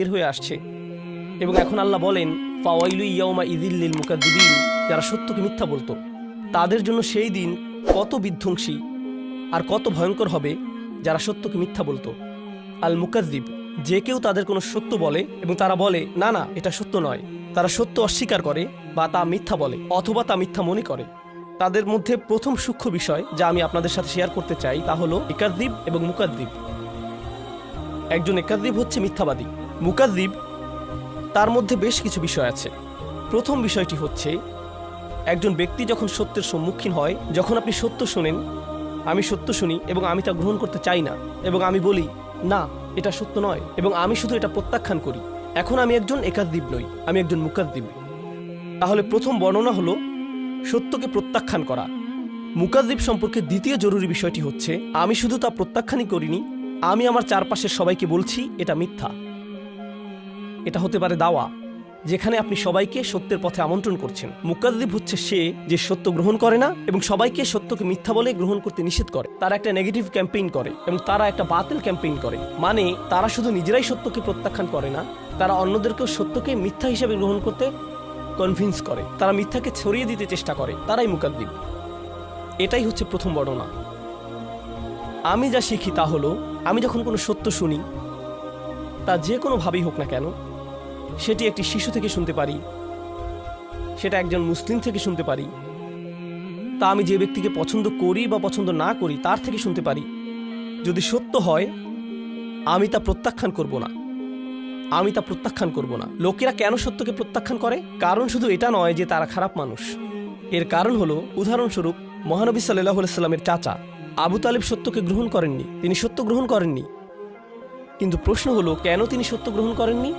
বের হয়ে আসছে। এবং এখন আল্লাহ বলেন, ফাওয়াইলু ইয়াউমা ইযিল লিল মুকাদ্দিবিন, যারা সত্যকে মিথ্যা বলতো তাদের জন্য সেই দিন কত বিধ্বংসী আর কত ভয়ঙ্কর হবে যারা সত্যকে মিথ্যা বলতো। আল মুকাদ্দিব, যে কেউ তাদের কোনো সত্য বলে এবং তারা বলে না না এটা সত্য নয়, তারা সত্য অস্বীকার করে বা তা মিথ্যা বলে অথবা তা মিথ্যা মনে করে। তাদের মধ্যে প্রথম সূক্ষ্ম বিষয় যা আমি আপনাদের সাথে শেয়ার করতে চাই তা হলো ইকাদ্দিব এবং মুকাদ্দিব। একজন ইকাদ্দিব হচ্ছে মিথ্যাবাদী। মুকাদ্দিব, তার মধ্যে বেশ কিছু বিষয় আছে। প্রথম বিষয়টি হচ্ছে, একজন ব্যক্তি যখন সত্যের সম্মুখীন হয়, যখন আপনি সত্য শোনেন, আমি সত্য শুনি এবং আমি তা গ্রহণ করতে চাই না এবং আমি বলি না এটা সত্য নয় এবং আমি শুধু এটা প্রত্যাখ্যান করি, এখন আমি একজন ইকাদ্দিব নই, আমি একজন মুকাদ্দিব। তাহলে প্রথম বর্ণনা হলো সত্যকে প্রত্যাখ্যান করা। মুকাদ্দিব সম্পর্কে দ্বিতীয় জরুরি বিষয়টি হচ্ছে, আমি শুধু তা প্রত্যাখ্যানই করিনি, আমি আমার চারপাশের সবাইকে বলছি এটা মিথ্যা। এটা হতে পারে দাওয়া, যেখানে আপনি সবাইকে সত্যের পথে আমন্ত্রণ করছেন। মুকাদ্দিব হচ্ছে সে যে সত্য গ্রহণ করে না এবং সবাইকে সত্যকে মিথ্যা বলে গ্রহণ করতে নিষেধ করে। তারা একটা নেগেটিভ ক্যাম্পেইন করে এবং তারা একটা বাতিল ক্যাম্পেইন করে। মানে তারা শুধু নিজেরাই সত্যকে প্রত্যাখ্যান করে না, তারা অন্যদেরকেও সত্যকে মিথ্যা হিসেবে গ্রহণ করতে কনভিন্স করে, তারা মিথ্যাকে ছড়িয়ে দিতে চেষ্টা করে, তারাই মুকাদ্দিব। এটাই হচ্ছে প্রথম বর্ণনা। আমি যা শিখি তা হলো, আমি যখন কোনো সত্য শুনি, তা যে কোনোভাবেই হোক না কেন, সেটি একটি শিশু থেকে শুনতে পারি, সেটা একজন মুসলিম থেকে শুনতে পারি, তা আমি যে ব্যক্তিকে পছন্দ করি বা পছন্দ না করি তার থেকে শুনতে পারি, যদি সত্য হয় আমি তা প্রত্যাখ্যান করব না, আমি তা প্রত্যাখ্যান করব না। লোকেরা কেন সত্যকে প্রত্যাখ্যান করে? কারণ শুধু এটা নয় যে তারা খারাপ মানুষ। এর কারণ হলো, উদাহরণস্বরূপ মহানবী সাল্লাল্লাহু আলাইহি সাল্লামের চাচা আবু তালিব সত্যকে গ্রহণ করেননি, তিনি সত্য গ্রহণ করেননি। কিন্তু প্রশ্ন হলো, কেন তিনি সত্য গ্রহণ করেননি?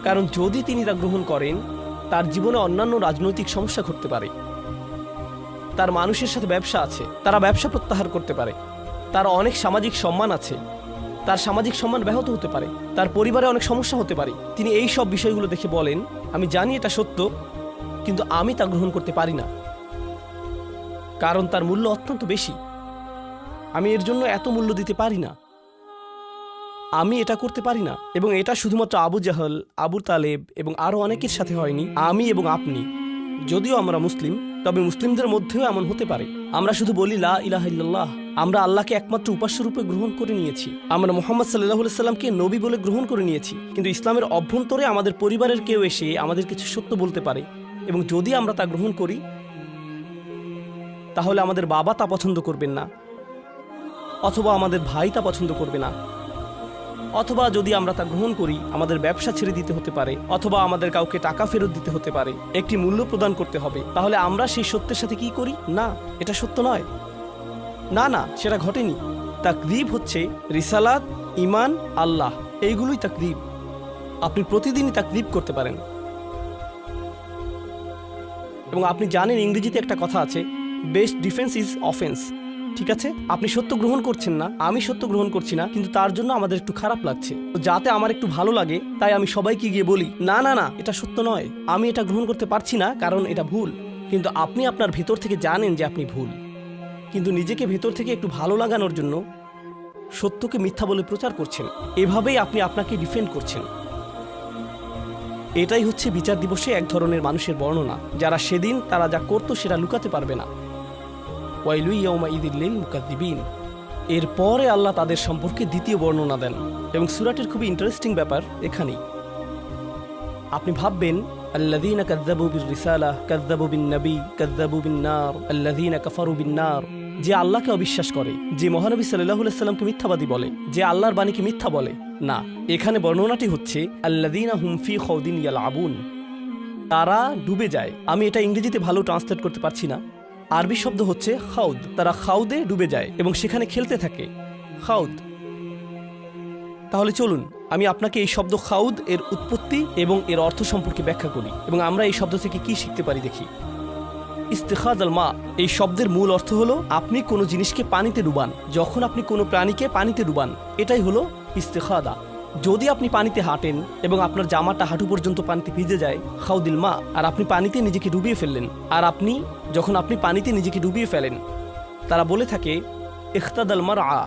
কারণ যদি তিনি তা গ্রহণ করেন, তার জীবনে অন্যান্য রাজনৈতিক সমস্যা ঘটতে পারে, তার মানুষের সাথে ব্যবসা আছে, তারা ব্যবসা প্রত্যাহার করতে পারে, তার অনেক সামাজিক সম্মান আছে, তার সামাজিক সম্মান ব্যাহত হতে পারে, তার পরিবারে অনেক সমস্যা হতে পারে। তিনি এই সব বিষয়গুলো দেখে বলেন, আমি জানি এটা সত্য, কিন্তু আমি তা গ্রহণ করতে পারি না, কারণ তার মূল্য অত্যন্ত বেশি, আমি এর জন্য এত মূল্য দিতে পারি না, আমি এটা করতে পারি না। এবং এটা শুধুমাত্র আবু জাহল, আবু তালেব এবং আরও অনেকের সাথে হয়নি, আমি এবং আপনি, যদিও আমরা মুসলিম, তবে মুসলিমদের মধ্যেও এমন হতে পারে। আমরা শুধু বলি লা ইলাহা ইল্লাল্লাহ, আমরা আল্লাহকে একমাত্র উপাস্য রূপে গ্রহণ করে নিয়েছি, আমরা মুহাম্মদ সাল্লাল্লাহু আলাইহি সাল্লামকে নবী বলে গ্রহণ করে নিয়েছি, কিন্তু ইসলামের অভ্যন্তরে আমাদের পরিবারের কেউ এসে আমাদের কিছু সত্য বলতে পারে এবং যদি আমরা তা গ্রহণ করি, তাহলে আমাদের বাবা তা পছন্দ করবেন না, অথবা আমাদের ভাই তা পছন্দ করবে না, অথবা যদি আমরা তা গ্রহণ করি আমাদের ব্যবসা ছেড়ে দিতে হতে পারে, অথবা আমাদের কাউকে টাকা ফেরত দিতে হতে পারে, একটি মূল্য প্রদান করতে হবে। তাহলে আমরা সেই সত্যের সাথে কি করি? না এটা সত্য নয়, না না সেটা ঘটেনি। তাকদীব হচ্ছে রিসালাত, ঈমান, আল্লাহ, এইগুলোই তাকদীব। আপনি প্রতিদিনই তাকদীব করতে পারেন। এবং আপনি জানেন ইংরেজিতে একটা কথা আছে, বেস্ট ডিফেন্স ইজ অফেন্স। ঠিক আছে, আপনি সত্য গ্রহণ করছেন না, আমি সত্য গ্রহণ করছি না, কিন্তু তার জন্য আমাদের একটু খারাপ লাগছে, যাতে আমার একটু ভালো লাগে তাই আমি সবাইকে গিয়ে বলি না না না এটা সত্য নয়, আমি এটা গ্রহণ করতে পারছি না কারণ এটা ভুল। কিন্তু আপনি আপনার ভেতর থেকে জানেন যে আপনি ভুল, কিন্তু নিজেকে ভেতর থেকে একটু ভালো লাগানোর জন্য সত্যকে মিথ্যা বলে প্রচার করছেন। এভাবেই আপনি আপনাকে ডিফেন্ড করছেন। এটাই হচ্ছে বিচার দিবসে এক ধরনের মানুষের বর্ণনা, যারা সেদিন তারা যা করতো সেটা লুকাতে পারবে না। ওয়াইলু ইয়াউমা ইযিল লিল মুকাদ্দিবিন। এরপরে আল্লাহ তাদের সম্পর্কে দ্বিতীয় বর্ণনা দেন এবং সূরাটির খুবই ইন্টারেস্টিং ব্যাপার এখানেই। আপনি ভাববেন, আল্লাযীনা কাযযাবু বির রিসালাহ কাযযাবু বিন নবী কাযযাবু বিন নার আল্লাযীনা কাফারু বিন নার, যে আল্লাহকে অবিশ্বাস করে, যে মহানবী সাল্লাল্লাহু আলাইহি সাল্লামকে মিথ্যাবাদী বলে, যে আল্লাহর বাণীকে মিথ্যা বলে। না, এখানে বর্ণনাটি হচ্ছে আল্লাযীনা হুম ফি খাউদিন ইয়ালআবুন, তারা ডুবে যায়। আমি এটা ইংরেজিতে ভালো ট্রান্সলেট করতে পারছি না, আরবি শব্দ হচ্ছে খাউদ, তারা খাউদে ডুবে যায় এবং সেখানে খেলতে থাকে, খাউদ। তাহলে চলুন আমি আপনাকে এই শব্দ খাউদ এর উৎপত্তি এবং এর অর্থ সম্পর্কে ব্যাখ্যা করি এবং আমরা এই শব্দ থেকে কি শিখতে পারি দেখি। ইস্তিখাদ আল মা, এই শব্দের মূল অর্থ হলো আপনি কোনো জিনিসকে পানিতে ডুবান, যখন আপনি কোনো প্রাণীকে পানিতে ডুবান, এটাই হলো ইস্তিখাদা। যদি আপনি পানিতে হাঁটেন এবং আপনার জামাটা হাঁটু পর্যন্ত পানিতে ভিজে যায়, খাউদিল মা, আর আপনি পানিতে নিজেকে ডুবিয়ে ফেললেন, আর যখন আপনি পানিতে নিজেকে ডুবিয়ে ফেলেন, তারা বলে থাকে ইখতাদাল মারআ,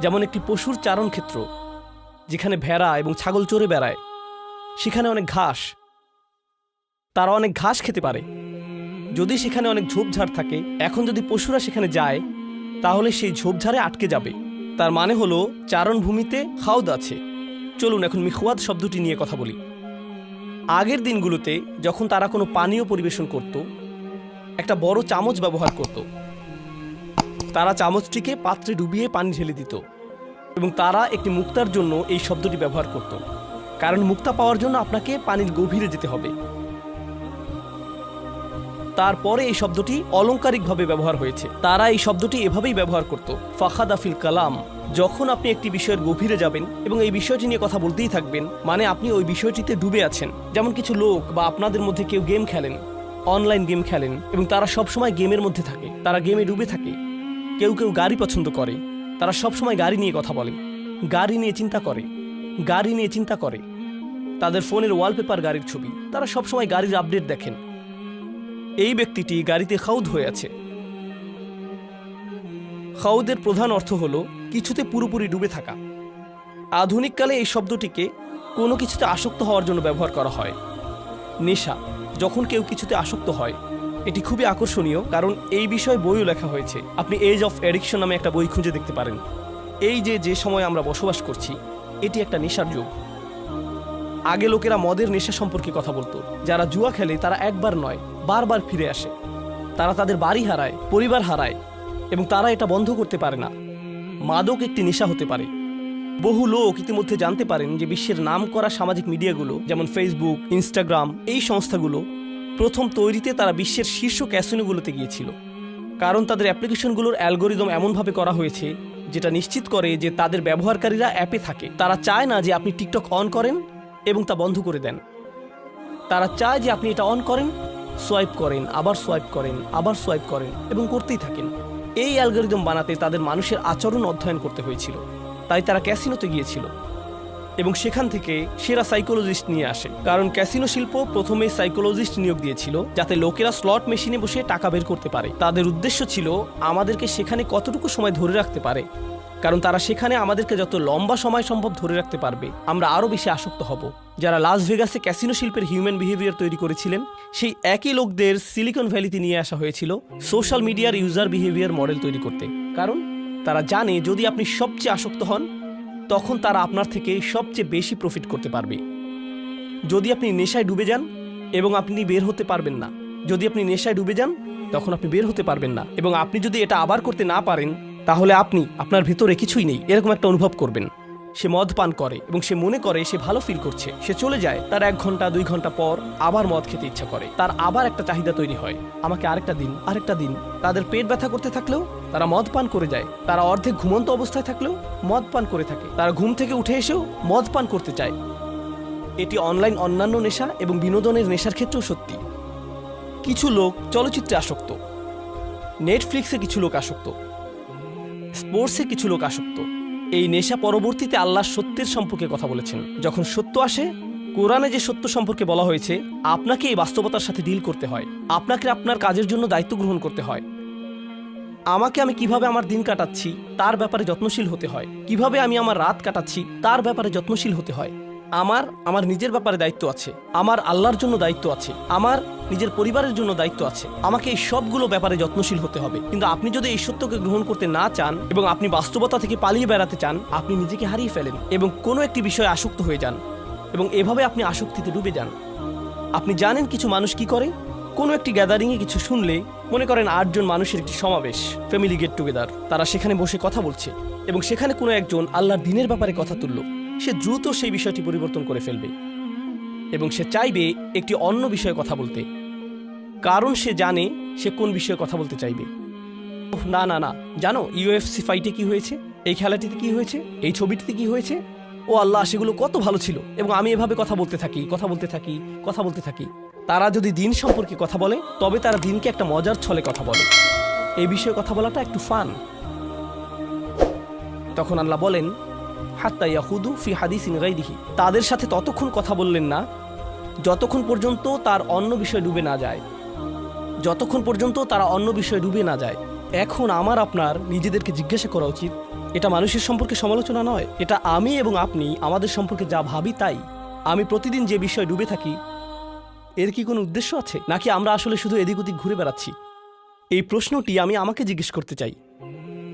যেমন একটি পশুর চারণ ক্ষেত্র যেখানে ভেড়া এবং ছাগল চড়ে বেড়ায়, সেখানে অনেক ঘাস, তারা অনেক ঘাস খেতে পারে। যদি সেখানে অনেক ঝোপঝাড় থাকে, এখন যদি পশুরা সেখানে যায় তাহলে সেই ঝোপঝাড়ে আটকে যাবে। তার মানে হলো চারণভূমিতে খাউদ আছে। চলুন এখন মিখওয়াদ শব্দটি নিয়ে কথা বলি। আগের দিনগুলোতে যখন তারা কোনো পানীয় পরিবেশন করত, একটা বড় চামচ ব্যবহার করত। তারা চামচটিকে পাত্রে ডুবিয়ে পানি ঢেলে দিত এবং তারা একটি মুক্তার জন্য এই শব্দটি ব্যবহার করত, কারণ মুক্তা পাওয়ার জন্য আপনাকে পানির গভীরে যেতে হবে। তারপরে এই শব্দটি অলংকারিকভাবে ব্যবহার হয়েছে। তারা এই শব্দটি এভাবেই ব্যবহার করত, ফাখাদা ফিল কালাম। যখন আপনি একটি বিষয়ের গভীরে যাবেন এবং এই বিষয়টি নিয়ে কথা বলতেই থাকবেন, মানে আপনি ওই বিষয়টিতে ডুবে আছেন। যেমন কিছু লোক বা আপনাদের মধ্যে কেউ গেম খেলেন, অনলাইন গেম খেলেন, এবং তারা সবসময় গেমের মধ্যে থাকে, তারা গেমে ডুবে থাকে। কেউ কেউ গাড়ি পছন্দ করে, তারা সবসময় গাড়ি নিয়ে কথা বলে, গাড়ি নিয়ে চিন্তা করে, গাড়ি নিয়ে চিন্তা করে। তাদের ফোনের ওয়ালপেপার গাড়ির ছবি, তারা সবসময় গাড়ির আপডেট দেখেন। এই ব্যক্তিটি গাড়িতে খাউদ হয়ে আছে। খাউদের প্রধান অর্থ হলো কিছুতে পুরোপুরি ডুবে থাকা। আধুনিককালে এই শব্দটিকে কোনো কিছুতে আসক্ত হওয়ার জন্য ব্যবহার করা হয়। নেশা, যখন কেউ কিছুতে আসক্ত হয়, এটি খুবই আকর্ষণীয়, কারণ এই বিষয়ে বইও লেখা হয়েছে। আপনি এজ অফ অ্যাডিকশন নামে একটা বই খুঁজে দেখতে পারেন। এই যে সময় আমরা বসবাস করছি, এটি একটা নেশার যুগ। আগে লোকেরা মদের নেশা সম্পর্কে কথা বলতো। যারা জুয়া খেলে তারা একবার নয়, বারবার ফিরে আসে। তারা তাদের বাড়ি হারায়, পরিবার হারায়, এবং তারা এটা বন্ধ করতে পারে না। মাদক একটি নেশা হতে পারে। বহু লোক ইতিমধ্যে জানতে পারেন যে বিশ্বের নামকরা সামাজিক মিডিয়াগুলো, যেমন ফেসবুক, ইনস্টাগ্রাম, এই সংস্থাগুলো প্রথম তৈরিতে তারা বিশ্বের শীর্ষ ক্যাসিনোগুলোতে গিয়েছিল, কারণ তাদের অ্যাপ্লিকেশনগুলোর অ্যালগোরিদম এমনভাবে করা হয়েছে যেটা নিশ্চিত করে যে তাদের ব্যবহারকারীরা অ্যাপে থাকে। তারা চায় না যে আপনি টিকটক অন করেন এবং তা বন্ধ করে দেন। তারা চায় যে আপনি এটা অন করেন, সোয়াইপ করেন, আবার সোয়াইপ করেন, আবার সোয়াইপ করেন এবং করতেই থাকেন। এই অ্যালগোরিদম বানাতে তাদের মানুষের আচরণ অধ্যয়ন করতে হয়েছিল। তাই তারা ক্যাসিনোতে গিয়েছিল এবং সেখান থেকে সেরা সাইকোলজিস্ট নিয়ে আসে, কারণ ক্যাসিনো শিল্প প্রথমে সাইকোলজিস্ট নিয়োগ দিয়েছিল যাতে লোকেরা স্লট মেশিনে বসে টাকা বের করতে পারে। তাদের উদ্দেশ্য ছিল আমাদেরকে সেখানে কতটুকু সময় ধরে রাখতে পারে, কারণ তারা সেখানে আমাদেরকে যত লম্বা সময় সম্ভব ধরে রাখতে পারবে, আমরা আরও বেশি আসক্ত হব। যারা লাস ভেগাসে ক্যাসিনো শিল্পের হিউম্যান বিহেভিয়ার তৈরি করেছিলেন, সেই একই লোকদের সিলিকন ভ্যালিতে নিয়ে আসা হয়েছিল সোশ্যাল মিডিয়ার ইউজার বিহেভিয়ার মডেল তৈরি করতে। কারণ তারা জানে যদি আপনি সবচেয়ে আসক্ত হন, তখন তারা আপনার থেকে সবচেয়ে বেশি প্রফিট করতে পারবে। যদি আপনি নেশায় ডুবে যান এবং আপনি বের হতে পারবেন না, যদি আপনি নেশায় ডুবে যান তখন আপনি বের হতে পারবেন না, এবং আপনি যদি এটা আবার করতে না পারেন, তাহলে আপনি আপনার ভিতরে কিছুই নেই এরকম একটা অনুভব করবেন। সে মদ পান করে এবং সে মনে করে সে ভালো ফিল করছে, সে চলে যায়। তার 1 ঘন্টা 2 ঘন্টা পর আবার মদ খেতে ইচ্ছা করে, তার আবার একটা চাহিদা তৈরি হয়, আমাকে আরেকটা দিন, আরেকটা দিন। তাদের পেট ব্যথা করতে থাকলেও তারা মদ পান করে যায়। তারা অর্ধেক ঘুমন্ত অবস্থায় থাকলেও মদ পান করে থাকে। তারা ঘুম থেকে উঠে এসেও মদ পান করতে চায়। এটি অনলাইন অন্যান্য নেশা এবং বিনোদনের নেশার ক্ষেত্রেও সত্যি। কিছু লোক চলচ্চিত্রে আসক্ত, নেটফ্লিক্সে কিছু লোক আসক্ত, স্পোর্টসে কিছু লোক আসক্ত। এই নেশা পরবর্তীতে আল্লাহ সত্যের সম্পর্কে কথা বলেছেন। যখন সত্য আসে, কোরআনে যে সত্য সম্পর্কে বলা হয়েছে, আপনাকে এই বাস্তবতার সাথে ডিল করতে হয়, আপনাকে আপনার কাজের জন্য দায়িত্ব গ্রহণ করতে হয়। আমি কিভাবে আমার দিন কাটাচ্ছি তার ব্যাপারে যত্নশীল হতে হয়, কিভাবে আমি আমার রাত কাটাচ্ছি তার ব্যাপারে যত্নশীল হতে হয়। আমার নিজের ব্যাপারে দায়িত্ব আছে, আমার আল্লাহর জন্য দায়িত্ব আছে, আমার নিজের পরিবারের জন্য দায়িত্ব আছে। আমাকে এই সবগুলো ব্যাপারে যত্নশীল হতে হবে। কিন্তু আপনি যদি এই সত্যকে গ্রহণ করতে না চান এবং আপনি বাস্তবতা থেকে পালিয়ে বেড়াতে চান, আপনি নিজেকে হারিয়ে ফেলেন এবং কোনো একটি বিষয়ে আসক্ত হয়ে যান, এবং এভাবে আপনি আসক্তিতে ডুবে যান। আপনি জানেন কিছু মানুষ কি করে? কোনো একটি গ্যাদারিংয়ে কিছু শুনলে, মনে করেন 8 জন মানুষের একটি সমাবেশ, ফ্যামিলি গেট টুগেদার, তারা সেখানে বসে কথা বলছে এবং সেখানে কোনো একজন আল্লাহর দ্বীনের ব্যাপারে কথা তুলল, সে দ্রুত সেই বিষয়টি পরিবর্তন করে ফেলবে এবং সে চাইবে একটি অন্য বিষয়ে কথা বলতে, কারণ সে জানে সে কোন বিষয়ে কথা বলতে চাইবে। না না না, জানো UFC ফাইটে কি হয়েছে, এই খেলাটিতে কি হয়েছে, এই ছবিটিতে কি হয়েছে, ও আল্লাহ সেগুলো কত ভালো ছিল, এবং আমি এভাবে কথা বলতে থাকি, কথা বলতে থাকি, কথা বলতে থাকি। তারা যদি দিন সম্পর্কে কথা বলে, তবে তারা দিনকে একটা মজার ছলে কথা বলে। এই বিষয়ে কথা বলাটা একটু ফান। তখন আল্লাহ বলেন, হাত্তা ইয়াখুদু ফি হাদিসিন গায়রিহি, তাদের সাথে ততক্ষণ কথা বললেন না যতক্ষণ পর্যন্ত তার অন্য বিষয়ে ডুবে না যায়, যতক্ষণ পর্যন্ত তারা অন্য বিষয়ে ডুবে না যায়। এখন আমার আপনার নিজেদেরকে জিজ্ঞাসা করা উচিত, এটা মানুষের সম্পর্কে সমালোচনা নয়, এটা আমি এবং আপনি আমাদের সম্পর্কে যা ভাবি তাই। আমি প্রতিদিন যে বিষয়ে ডুবে থাকি, এর কি কোনো উদ্দেশ্য আছে, নাকি আমরা আসলে শুধু এদিক ওদিক ঘুরে বেড়াচ্ছি? এই প্রশ্নটি আমি আমাকে জিজ্ঞেস করতে চাই।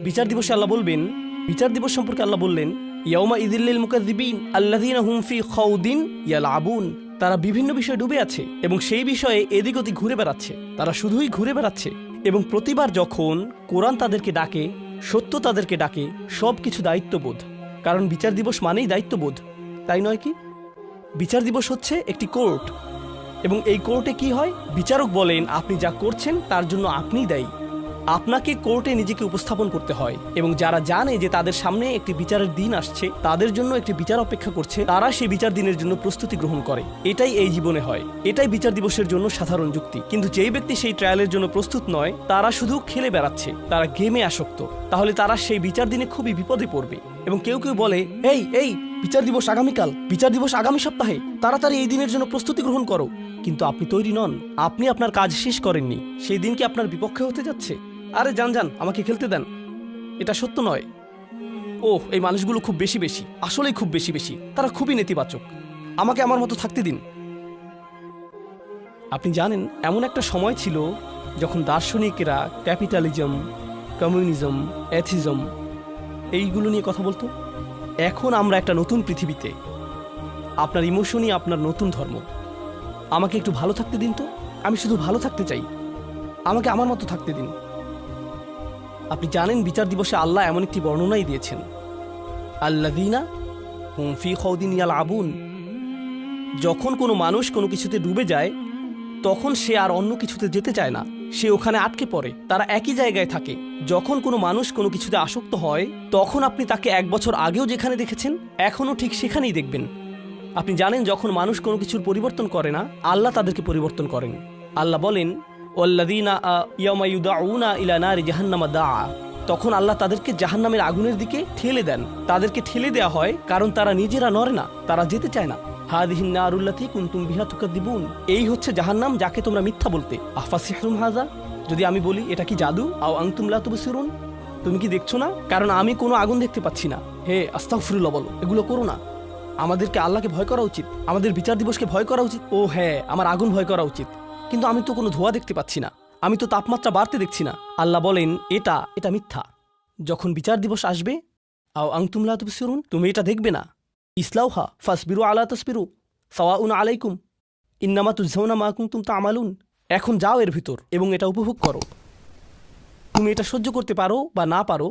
বিচার দিবসে আল্লাহ বলবেন, বিচার দিবস সম্পর্কে আল্লাহ বললেন, ইয়াউমা ইযিল্লিল মুকাযযিবিন আল্লাযীনা হুম ফি খাউদিন ইয়ালআবুন। তারা বিভিন্ন বিষয়ে ডুবে আছে এবং সেই বিষয়ে এদিক ওদিক ঘুরে বেড়াচ্ছে। তারা শুধুই ঘুরে বেড়াচ্ছে। এবং প্রতিবার যখন কোরআন তাদেরকে ডাকে, সত্য তাদেরকে ডাকে, সব কিছু দায়িত্ববোধ। কারণ বিচার দিবস মানেই দায়িত্ববোধ, তাই নয় কি? বিচার দিবস হচ্ছে একটি কোর্ট, এবং এই কোর্টে কি হয়? বিচারক বলেন আপনি যা করছেন তার জন্য আপনিই দায়ী। আপনাকে কোর্টে নিজেকে উপস্থাপন করতে হয়, এবং যারা জানে যে তাদের সামনে একটি বিচারের দিন আসছে, তাদের জন্য একটি বিচার অপেক্ষা করছে, তারা সেই বিচার দিনের জন্য প্রস্তুতি গ্রহণ করে। এটাই এই জীবনে হয়, এটাই বিচার দিবসের জন্য সাধারণ যুক্তি। কিন্তু যেই ব্যক্তি সেই ট্রায়ালের জন্য প্রস্তুত নয়, তারা শুধু খেলে বেড়াচ্ছে, তারা গেমে আসক্ত, তাহলে তারা সেই বিচার দিনে খুবই বিপদে পড়বে। এবং কেউ কেউ বলে, এই এই বিচার দিবস আগামীকাল, বিচার দিবস আগামী সপ্তাহে, তাড়াতাড়ি এই দিনের জন্য প্রস্তুতি গ্রহণ করো। কিন্তু আপনি তৈরি নন, আপনি আপনার কাজ শেষ করেননি, সেই দিন কি আপনার বিপক্ষে হতে যাচ্ছে? আরে যান যান, আমাকে খেলতে দেন। এটা সত্য নয়। ওহ, এই মানুষগুলো খুব বেশি বেশি, আসলেই খুব বেশি বেশি, তারা খুবই নেতিবাচক। আমাকে আমার মতো থাকতে দিন। আপনি জানেন, এমন একটা সময় ছিল যখন দার্শনিকেরা ক্যাপিটালিজম, কমিউনিজম, অ্যাথিজম এইগুলো নিয়ে কথা বলতো। এখন আমরা একটা নতুন পৃথিবীতে। আপনার ইমোশনই আপনার নতুন ধর্ম। আমাকে একটু ভালো থাকতে দিন তো, আমি শুধু ভালো থাকতে চাই, আমাকে আমার মতো থাকতে দিন। আপনি জানেন, বিচার দিবসে আল্লাহ এমন একটি বর্ণনাই দিয়েছেন, আল্লাযীনা হুম ফি খাউদিন ইয়ালআবুন। যখন কোনো মানুষ কোনো কিছুতে ডুবে যায়, তখন সে আর অন্য কিছুতে যেতে চায় না, সে ওখানে আটকে পড়ে, তারা একই জায়গায় থাকে। যখন কোনো মানুষ কোনো কিছুতে আসক্ত হয়, তখন আপনি তাকে 1 বছর আগেও যেখানে দেখেছেন, এখনও ঠিক সেখানেই দেখবেন। আপনি জানেন, যখন মানুষ কোনো কিছুর পরিবর্তন করে না, আল্লাহ তাদেরকে পরিবর্তন করেন। আল্লাহ বলেন, ওয়াল্লাযীনা ইয়াওমা ইউদআউনা ইলা নারি জাহান্নামা দাআ। তখন আল্লাহ তাদেরকে জাহান্নামের আগুনের দিকে ঠেলে দেন। তাদেরকে ঠেলে দেওয়া হয় কারণ তারা নিজেরা নড়ে না, তারা যেতে চায় না। হাযিহিন নারুল্লাতী কুনতুম বিহা তুকাদ্দিবুন। এই হচ্ছে জাহান্নাম, যাকে তোমরা মিথ্যা বলতে। আফাসিহরুম হাযা। যদি আমি বলি এটা কি জাদু? আও আনতুম লা তুবসিরুন। তুমি কি দেখছো না? কারণ আমি কোনো আগুন দেখতে পাচ্ছি না। হে আস্তাগফিরুল্লাহ বলো, এগুলো করো না। আমাদেরকে আল্লাহকে ভয় করা উচিত, আমাদের বিচার দিবসকে ভয় করা উচিত। ও হ্যাঁ, আমার আগুন ভয় করা উচিত, কিন্তু আমি তো কোনো ধোঁয়া দেখতে পাচ্ছি না, আমি তো তাপমাত্রা বাড়তে দেখছি না। আল্লাহ বলেন এটা মিথ্যা। যখন বিচার দিবস আসবে, আও আনতুম লা তুবসিরুন, তুমি এটা দেখবে না। ইসলাউহা ফাসবিরু আলা তাসবিরু সাওয়াউন আলাইকুম ইন্নামা তুজজাউনা মা কুনতুম তা'মালুন। এখন যাও এর ভিতর এবং এটা উপভোগ করো। তুমি এটা সহ্য করতে পারো বা না পারো,